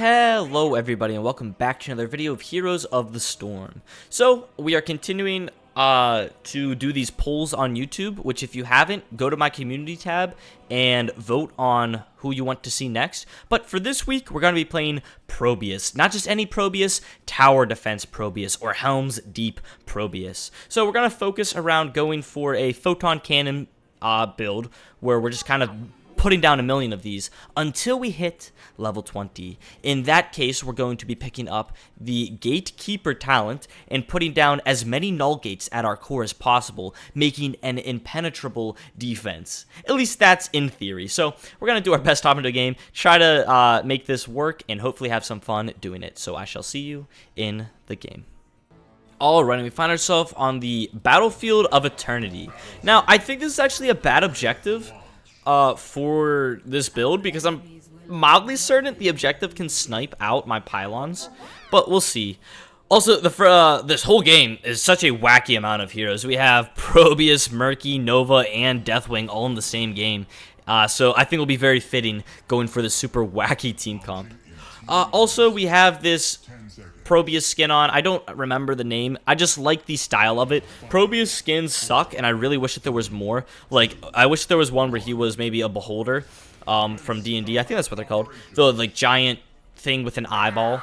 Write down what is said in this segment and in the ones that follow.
Hello everybody and welcome back to another video of Heroes of the Storm. So we are continuing to do these polls on YouTube, which if you haven't, go to my community tab and vote on who you want to see next. But for this week, we're going to be playing Probius. Not just any Probius, Tower Defense Probius or Helm's Deep Probius. So we're going to focus around going for a Photon Cannon build where we're just kind of putting down 1,000,000 of these until we hit level 20. In that case, we're going to be picking up the Gatekeeper talent and putting down as many null gates at our core as possible, making an impenetrable defense. At least that's in theory. So we're going to do our best top into the game, try to make this work, and hopefully have some fun doing it. So I shall see you in the game. Alright, and we find ourselves on the Battlefield of Eternity. Now, I think this is actually a bad objective for this build, because I'm mildly certain the objective can snipe out my pylons, but we'll see. Also, this whole game is such a wacky amount of heroes. We have Probius, Murky, Nova, and Deathwing all in the same game, so I think it'll be very fitting going for the super wacky team comp. Also, we have this Probius skin on. I don't remember the name. I just like the style of it. Probius skins suck, and I really wish that there was more. Like, I wish there was one where he was maybe a beholder from D&D. I think that's what they're called. The like giant thing with an eyeball.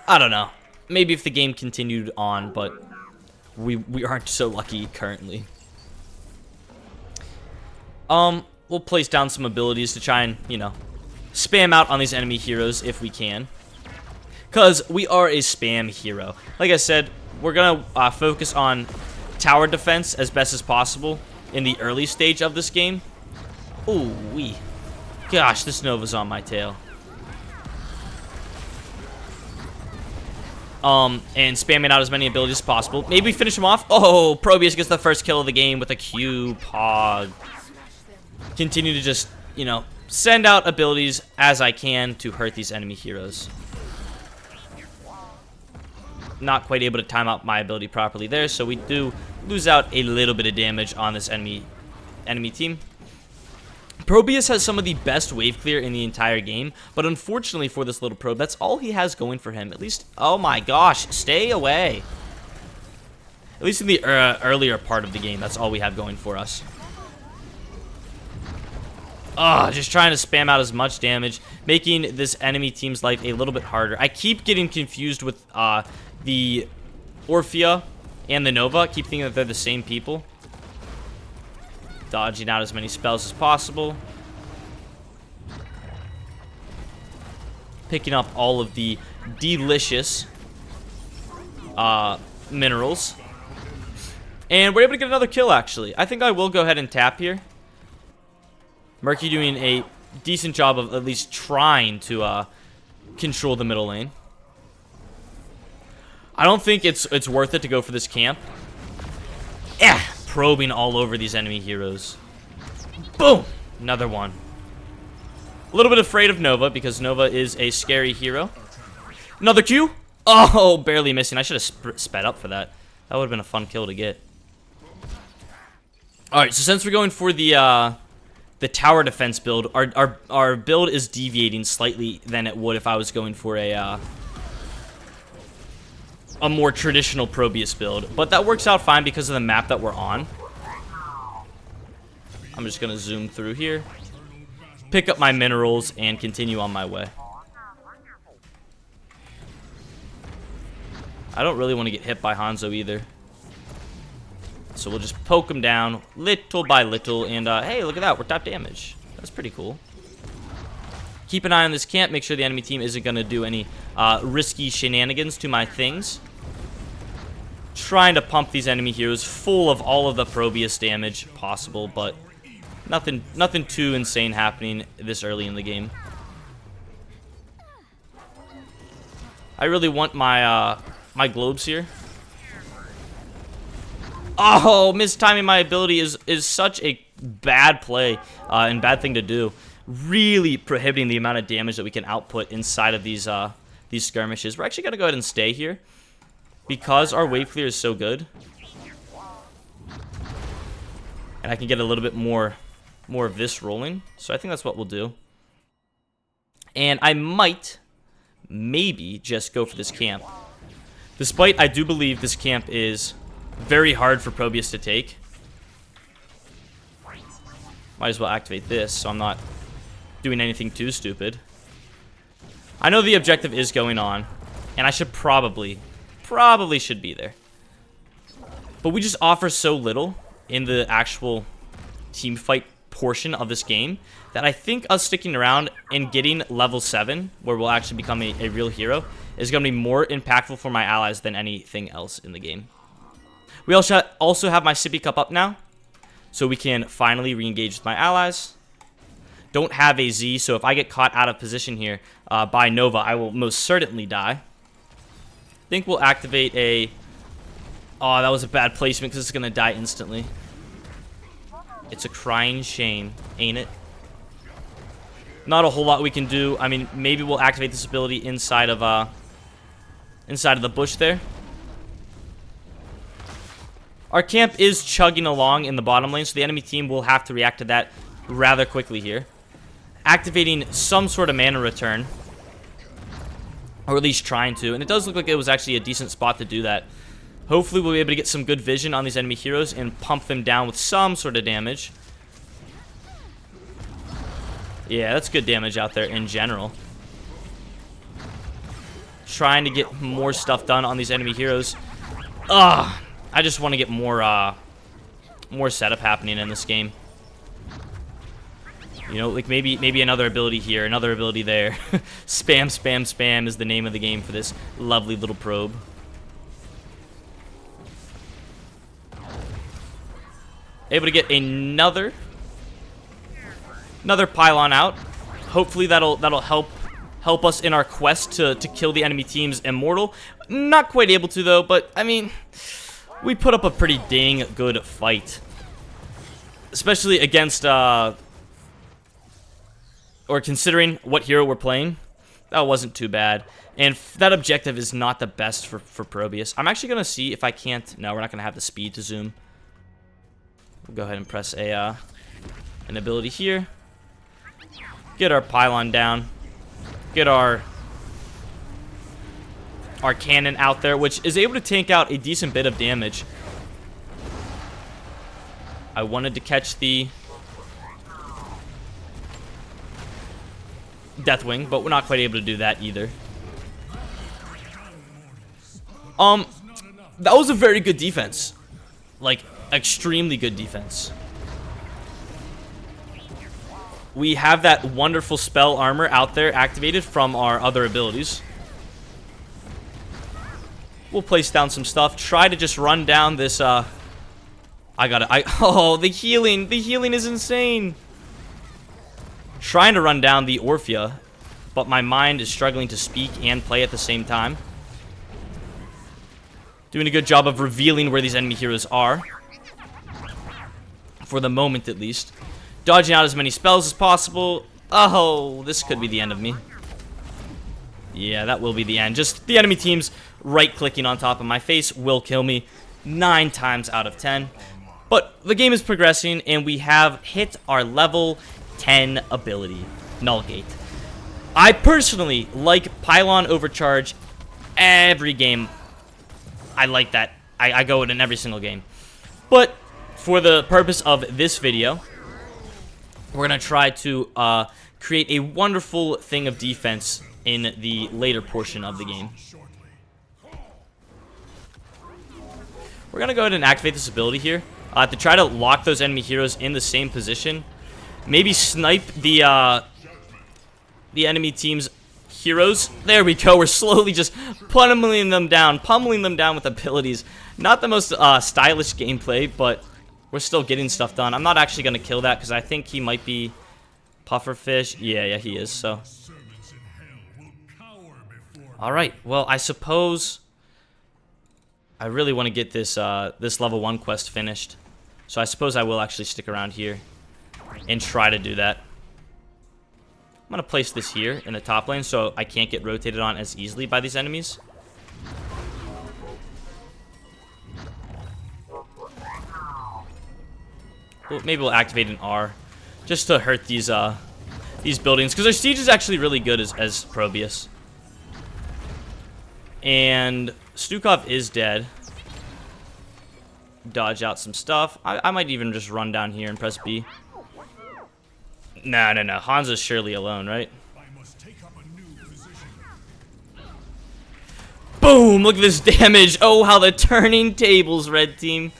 I don't know. Maybe if the game continued on, but we aren't so lucky currently. We'll place down some abilities to try and, you know, spam out on these enemy heroes if we can, because we are a spam hero. Like I said, we're going to focus on tower defense as best as possible in the early stage of this game. Ooh wee. Gosh, this Nova's on my tail. And spamming out as many abilities as possible. Maybe we finish him off. Oh, Probius gets the first kill of the game with a Q Pog. Continue to just, you know, send out abilities as I can to hurt these enemy heroes. Not quite able to time out my ability properly there, so we do lose out a little bit of damage on this enemy team. Probius has some of the best wave clear in the entire game, but unfortunately for this little probe, that's all he has going for him. At least, oh my gosh, stay away. At least in the earlier part of the game, that's all we have going for us. Just trying to spam out as much damage, making this enemy team's life a little bit harder. I keep getting confused with the Orphea and the Nova. I keep thinking that they're the same people. Dodging out as many spells as possible. Picking up all of the delicious minerals. And we're able to get another kill, actually. I think I will go ahead and tap here. Murky doing a decent job of at least trying to control the middle lane. I don't think it's worth it to go for this camp. Probing all over these enemy heroes. Boom! Another one. A little bit afraid of Nova because Nova is a scary hero. Another Q. Oh, barely missing. I should have sped up for that. That would have been a fun kill to get. Alright, so since we're going for the tower defense build, our build is deviating slightly than it would if I was going for a more traditional Probius build, but that works out fine because of the map that we're on. I'm just gonna zoom through here, pick up my minerals, and continue on my way. I don't really want to get hit by Hanzo either, so we'll just poke him down little by little, and hey, look at that, we're top damage. That's pretty cool. Keep an eye on this camp, make sure the enemy team isn't going to do any risky shenanigans to my things. Trying to pump these enemy heroes full of all of the Probius damage possible, but nothing too insane happening this early in the game. I really want my my globes here. Oh, mistiming my ability is such a bad play and bad thing to do. Really prohibiting the amount of damage that we can output inside of these skirmishes. We're actually gonna go ahead and stay here because our wave clear is so good, and I can get a little bit more of this rolling. So I think that's what we'll do. And I might maybe just go for this camp. Despite I do believe this camp is very hard for Probius to take. Might as well activate this so I'm not doing anything too stupid. I know the objective is going on, and I should probably should be there. But we just offer so little in the actual team fight portion of this game that I think us sticking around and getting level 7, where we'll actually become a real hero, is going to be more impactful for my allies than anything else in the game. We also have my sippy cup up now, so we can finally re-engage with my allies. Don't have a Z, so if I get caught out of position here by Nova, I will most certainly die. I think we'll activate a... Oh, that was a bad placement because it's going to die instantly. It's a crying shame, ain't it? Not a whole lot we can do. I mean, maybe we'll activate this ability inside of the bush there. Our camp is chugging along in the bottom lane, so the enemy team will have to react to that rather quickly here. Activating some sort of mana return, or at least trying to, and it does look like it was actually a decent spot to do that. Hopefully we'll be able to get some good vision on these enemy heroes and pump them down with some sort of damage. Yeah, that's good damage out there in general. Trying to get more stuff done on these enemy heroes. Ugh, I just want to get more setup happening in this game. You know, like maybe another ability here, another ability there. Spam, spam, spam is the name of the game for this lovely little probe. Able to get another pylon out. Hopefully that'll help us in our quest to kill the enemy team's immortal. Not quite able to though, but I mean, we put up a pretty dang good fight, especially against or considering what hero we're playing. That wasn't too bad, and that objective is not the best for Probius. I'm actually gonna see if I can't. No, we're not gonna have the speed to zoom. We'll go ahead and press an ability here. Get our pylon down. Get our cannon out there, which is able to tank out a decent bit of damage. I wanted to catch the Deathwing, but we're not quite able to do that either. That was a very good defense. Like, extremely good defense. We have that wonderful spell armor out there activated from our other abilities. We'll place down some stuff. Try to just run down this, oh, the healing. The healing is insane. Trying to run down the Orphea, but my mind is struggling to speak and play at the same time. Doing a good job of revealing where these enemy heroes are. For the moment, at least. Dodging out as many spells as possible. Oh, this could be the end of me. Yeah, that will be the end. Just the enemy team's right-clicking on top of my face will kill me 9 times out of 10. But the game is progressing, and we have hit our level 10 ability, Nullgate. I personally like Pylon Overcharge every game. I like that. I go in every single game. But for the purpose of this video, we're going to try to create a wonderful thing of defense in the later portion of the game. We're going to go ahead and activate this ability here to try to lock those enemy heroes in the same position. Maybe snipe the enemy team's heroes. There we go. We're slowly just pummeling them down with abilities. Not the most stylish gameplay, but we're still getting stuff done. I'm not actually going to kill that because I think he might be pufferfish. Yeah, he is. So, all right. Well, I suppose I really want to get this this level 1 quest finished. So I suppose I will actually stick around here and try to do that. I'm going to place this here in the top lane so I can't get rotated on as easily by these enemies. Well, maybe we'll activate an R just to hurt these buildings, because our siege is actually really good as Probius. And Stukov is dead. Dodge out some stuff. I might even just run down here and press B. No. Hanzo's surely alone, right? Boom! Look at this damage. Oh, how the turning tables, red team.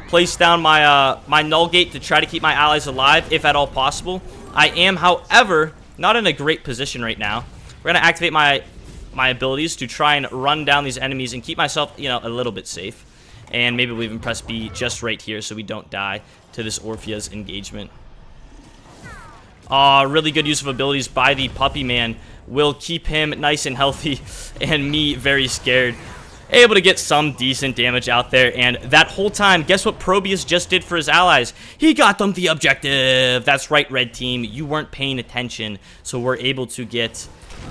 Place down my my null gate to try to keep my allies alive, if at all possible. I am, however, not in a great position right now. We're going to activate my abilities to try and run down these enemies and keep myself, you know, a little bit safe. And maybe we'll even press B just right here so we don't die to this Orphea's engagement. Really good use of abilities by the puppy man. Will keep him nice and healthy and me very scared. Able to get some decent damage out there, and that whole time, guess what Probius just did for his allies? He got them the objective. That's right, red team. You weren't paying attention, so we're able to get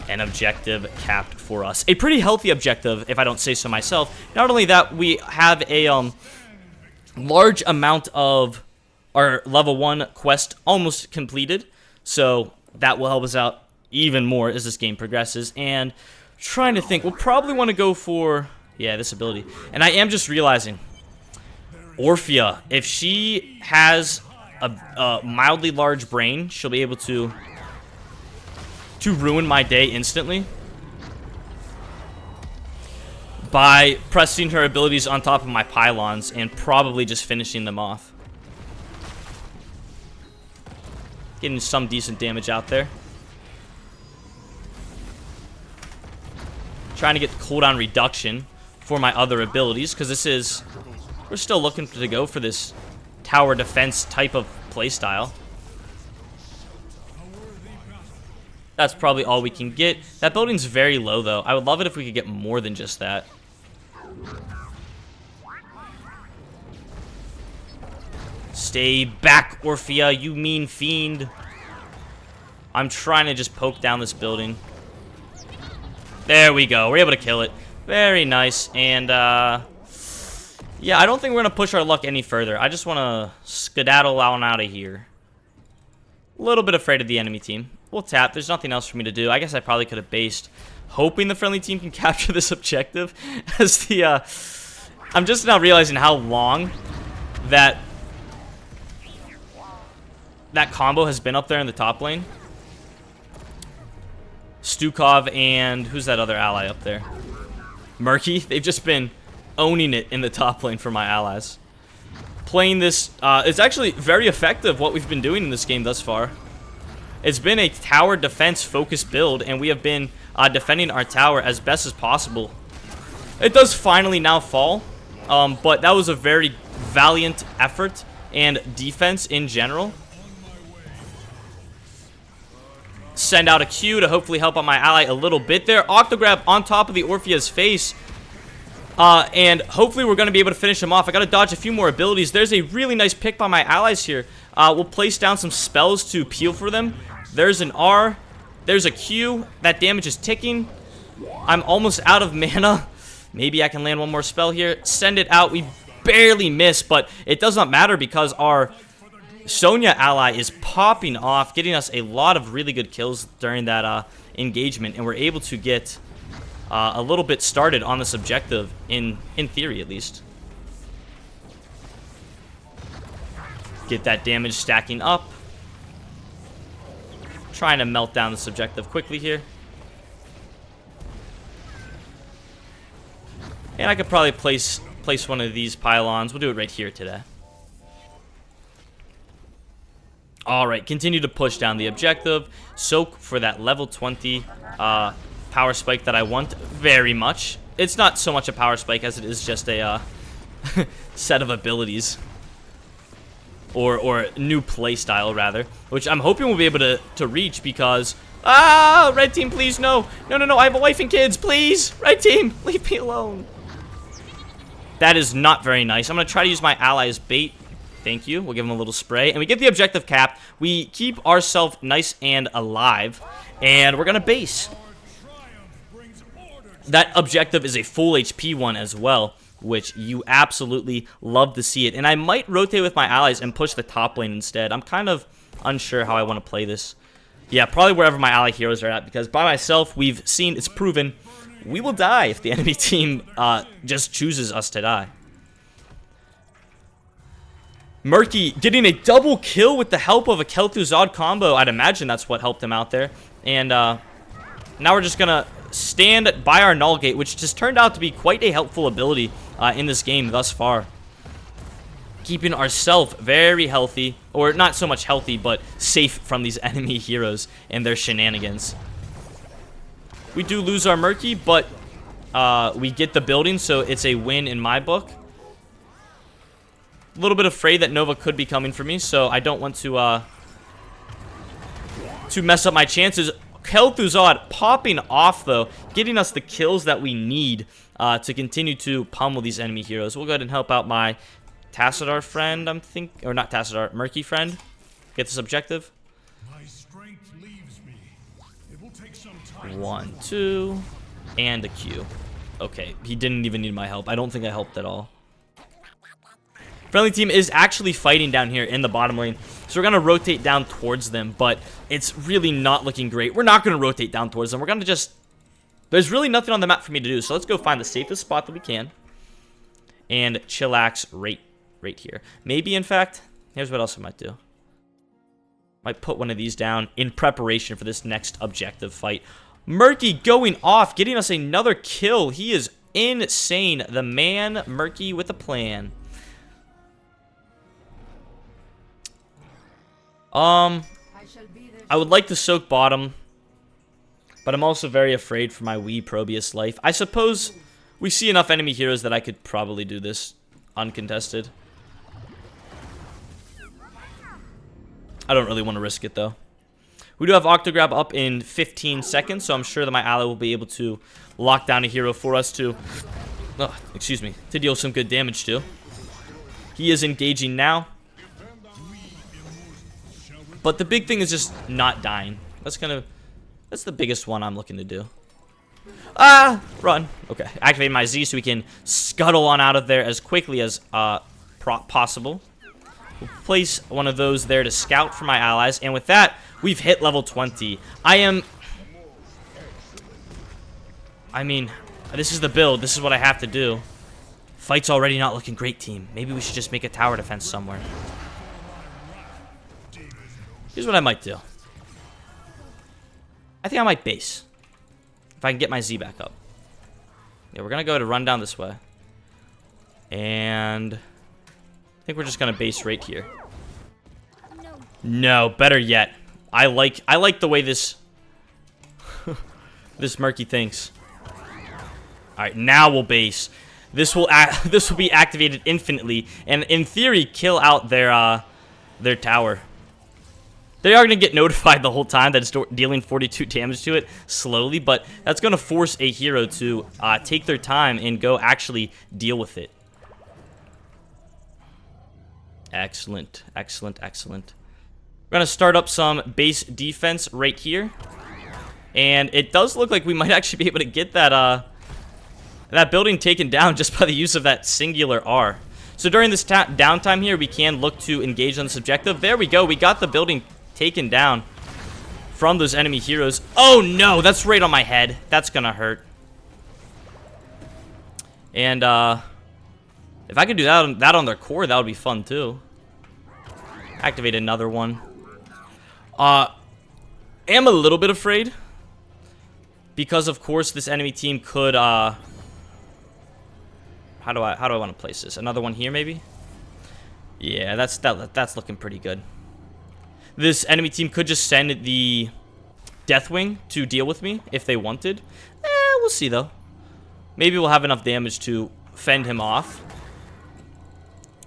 an objective capped for us. A pretty healthy objective, if I don't say so myself. Not only that, we have a large amount of our level 1 quest almost completed, so that will help us out even more as this game progresses. And trying to think, we'll probably want to go for, yeah, this ability. And I am just realizing, Orphea, if she has a mildly large brain, she'll be able to ruin my day instantly by pressing her abilities on top of my pylons and probably just finishing them off. Getting some decent damage out there. Trying to get cooldown reduction for my other abilities, because this is, we're still looking to go for this tower defense type of playstyle. That's probably all we can get. That building's very low, though. I would love it if we could get more than just that. Stay back, Orphea, you mean fiend. I'm trying to just poke down this building. There we go. We're able to kill it. Very nice. And, yeah, I don't think we're going to push our luck any further. I just want to skedaddle on out of here. A little bit afraid of the enemy team. We'll tap. There's nothing else for me to do. I guess I probably could have based, hoping the friendly team can capture this objective. As the, I'm just now realizing how long that combo has been up there in the top lane. Stukov and who's that other ally up there? Murky. They've just been owning it in the top lane for my allies. Playing this, it's actually very effective what we've been doing in this game thus far. It's been a tower defense focused build, and we have been defending our tower as best as possible. It does finally now fall, but that was a very valiant effort and defense in general. Send out a Q to hopefully help out my ally a little bit there. Octograb on top of the Orphea's face. And hopefully we're going to be able to finish him off. I got to dodge a few more abilities. There's a really nice pick by my allies here. We'll place down some spells to peel for them. There's an R. There's a Q. That damage is ticking. I'm almost out of mana. Maybe I can land one more spell here. Send it out. We barely miss, but it does not matter because our Sonya ally is popping off, getting us a lot of really good kills during that engagement, and we're able to get a little bit started on this objective, in theory at least. Get that damage stacking up. Trying to melt down this objective quickly here. And I could probably place one of these pylons. We'll do it right here today. Alright, continue to push down the objective. Soak for that level 20 power spike that I want very much. It's not so much a power spike as it is just a set of abilities. Or new play style, rather. Which I'm hoping we'll be able to reach because... Ah! Red team, please, no! No, I have a wife and kids, please! Red team, leave me alone! That is not very nice. I'm going to try to use my ally as bait. Thank you. We'll give him a little spray. And we get the objective capped. We keep ourselves nice and alive. And we're going to base. That objective is a full HP one as well, which you absolutely love to see it. And I might rotate with my allies and push the top lane instead. I'm kind of unsure how I want to play this. Yeah, probably wherever my ally heroes are at, because by myself, we've seen, it's proven, we will die if the enemy team just chooses us to die. Murky getting a double kill with the help of a Kel'Thuzad combo. I'd imagine that's what helped him out there. And now we're just going to stand by our Null Gate, which just turned out to be quite a helpful ability in this game thus far. Keeping ourselves very healthy, or not so much healthy, but safe from these enemy heroes and their shenanigans. We do lose our Murky, but we get the building, so it's a win in my book. A little bit afraid that Nova could be coming for me, so I don't want to mess up my chances. Kel'Thuzad popping off, though, getting us the kills that we need to continue to pummel these enemy heroes. We'll go ahead and help out my Tassadar friend, or not Tassadar, Murky friend. Get this objective. My strength leaves me. It will take some time. 1, 2, and a Q. Okay, he didn't even need my help. I don't think I helped at all. Friendly team is actually fighting down here in the bottom lane, so we're going to rotate down towards them, but it's really not looking great. We're not going to rotate down towards them. We're going to just... There's really nothing on the map for me to do, so let's go find the safest spot that we can and chillax right here. Maybe, in fact, here's what else I might do. Might put one of these down in preparation for this next objective fight. Murky going off, getting us another kill. He is insane. The man, Murky, with a plan. I would like to soak bottom, but I'm also very afraid for my wee Probius life. I suppose we see enough enemy heroes that I could probably do this uncontested. I don't really want to risk it, though. We do have Octograb up in 15 seconds, so I'm sure that my ally will be able to lock down a hero for us to, to deal some good damage to. He is engaging now. But the big thing is just not dying. That's the biggest one I'm looking to do. Ah, run. Okay, activate my Z so we can scuttle on out of there as quickly as possible. We'll place one of those there to scout for my allies, and with that, we've hit level 20. I mean, this is the build. This is what I have to do. Fight's already not looking great, team. Maybe we should just make a tower defense somewhere. Here's what I might do. I think I might base. If I can get my Z back up. Yeah, we're going to go to run down this way. And I think we're just going to base right here. No, better yet. I like the way this this Murky thinks. All right, now we'll base. This will be activated infinitely and in theory kill out their tower. They are going to get notified the whole time that it's dealing 42 damage to it slowly, but that's going to force a hero to take their time and go actually deal with it. Excellent, excellent, excellent. We're going to start up some base defense right here. And it does look like we might actually be able to get that, that building taken down just by the use of that singular R. So during this downtime here, we can look to engage on this objective. There we go. We got the building taken down from those enemy heroes. Oh no, that's right on my head. That's gonna hurt. And if I could do that on their core, that would be fun too. Activate another one. Am a little bit afraid because of course this enemy team could how do I want to place this? Another one here maybe? Yeah, that's looking pretty good. This enemy team could just send the Deathwing to deal with me if they wanted. We'll see, though. Maybe we'll have enough damage to fend him off.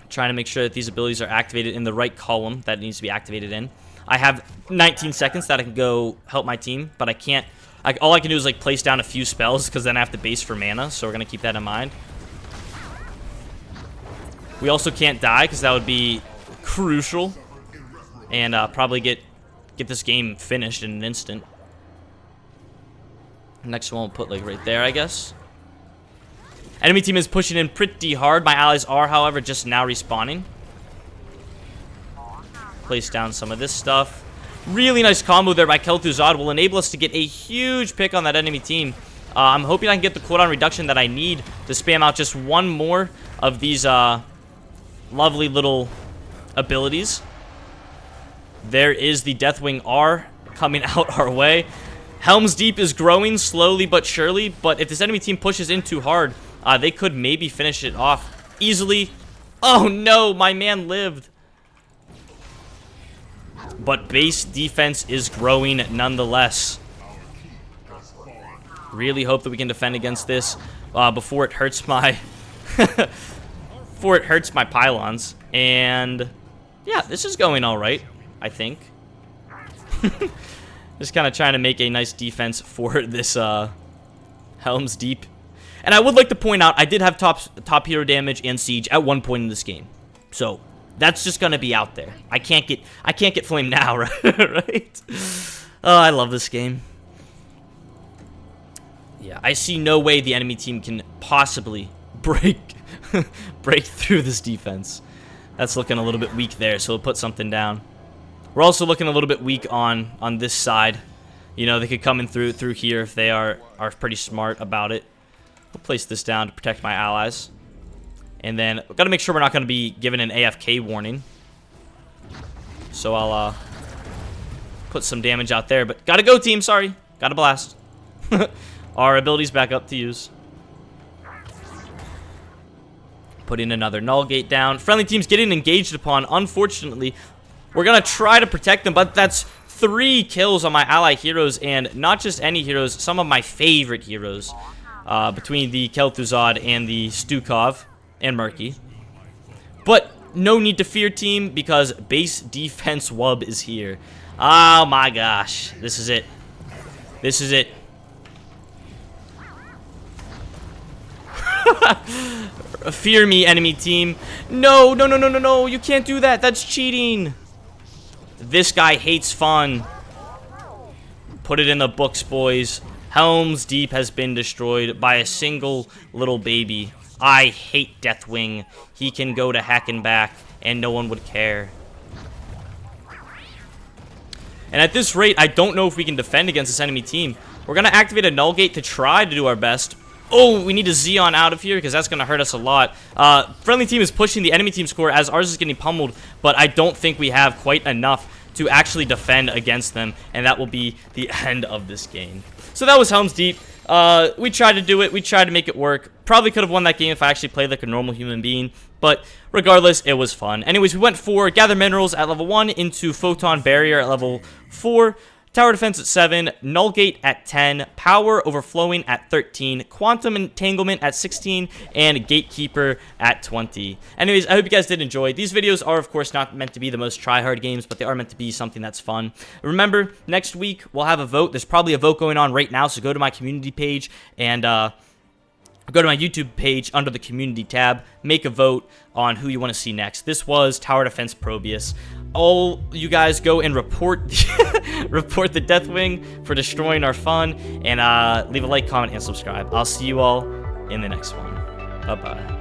Trying to make sure that these abilities are activated in the right column that it needs to be activated in. I have 19 seconds that I can go help my team, but I can't. All I can do is like place down a few spells because then I have to base for mana, so we're going to keep that in mind. We also can't die because that would be crucial. And probably get this game finished in an instant. Next one we'll put like right there, I guess. Enemy team is pushing in pretty hard. My allies are, however, just now respawning. Place down some of this stuff. Really nice combo there by Kel'Thuzad will enable us to get a huge pick on that enemy team. I'm hoping I can get the cooldown reduction that I need to spam out just one more of these lovely little abilities. There is the Deathwing R coming out our way. Helm's Deep is growing slowly but surely, but if this enemy team pushes in too hard, they could maybe finish it off easily. Oh no, my man lived. But base defense is growing nonetheless. Really hope that we can defend against this before it hurts my pylons. And yeah, this is going all right, I think. Just kind of trying to make a nice defense for this Helm's Deep. And I would like to point out, I did have top hero damage and siege at one point in this game. So that's just gonna be out there. I can't get flamed now, right? Oh, I love this game. Yeah, I see no way the enemy team can possibly break through this defense. That's looking a little bit weak there, so we'll put something down. We're also looking a little bit weak on this side. You know, they could come in through here if they are pretty smart about it. We'll place this down to protect my allies. And then we've got to make sure we're not going to be given an AFK warning. So I'll put some damage out there. But gotta go, team. Sorry. Gotta blast. Our abilities back up to use. Putting another null gate down. Friendly team's getting engaged upon. Unfortunately, we're going to try to protect them. But that's 3 kills on my ally heroes. And not just any heroes. Some of my favorite heroes. Between the Kel'Thuzad and the Stukov. And Murky. But no need to fear, team, because base defense wub is here. Oh my gosh. This is it. This is it. Fear me, enemy team. No, no, no, no, no, no. You can't do that. That's cheating. This guy hates fun. Put it in the books, boys. Helm's Deep has been destroyed by a single little baby. I hate Deathwing. He can go to heck and back, and no one would care. And at this rate, I don't know if we can defend against this enemy team. We're going to activate a null gate to try to do our best. Oh, we need a Xeon out of here because that's going to hurt us a lot. Friendly team is pushing the enemy team's core as ours is getting pummeled, but I don't think we have quite enough to actually defend against them, and that will be the end of this game. So that was Helm's Deep. We tried to do it. We tried to make it work. Probably could have won that game if I actually played like a normal human being. But regardless, it was fun. Anyways, we went for Gather Minerals at level 1 into Photon Barrier at level 4. Tower Defense at 7. Null Gate at 10. Power Overflowing at 13. Quantum Entanglement at 16. And Gatekeeper at 20. Anyways, I hope you guys did enjoy. These videos are, of course, not meant to be the most try-hard games, but they are meant to be something that's fun. Remember, next week, we'll have a vote. There's probably a vote going on right now, so go to my community page and go to my YouTube page under the community tab. Make a vote on who you want to see next. This was Tower Defense Probius. All you guys go and report report the Deathwing for destroying our fun. And leave a like, comment, and subscribe. I'll see you all in the next one. Bye-bye.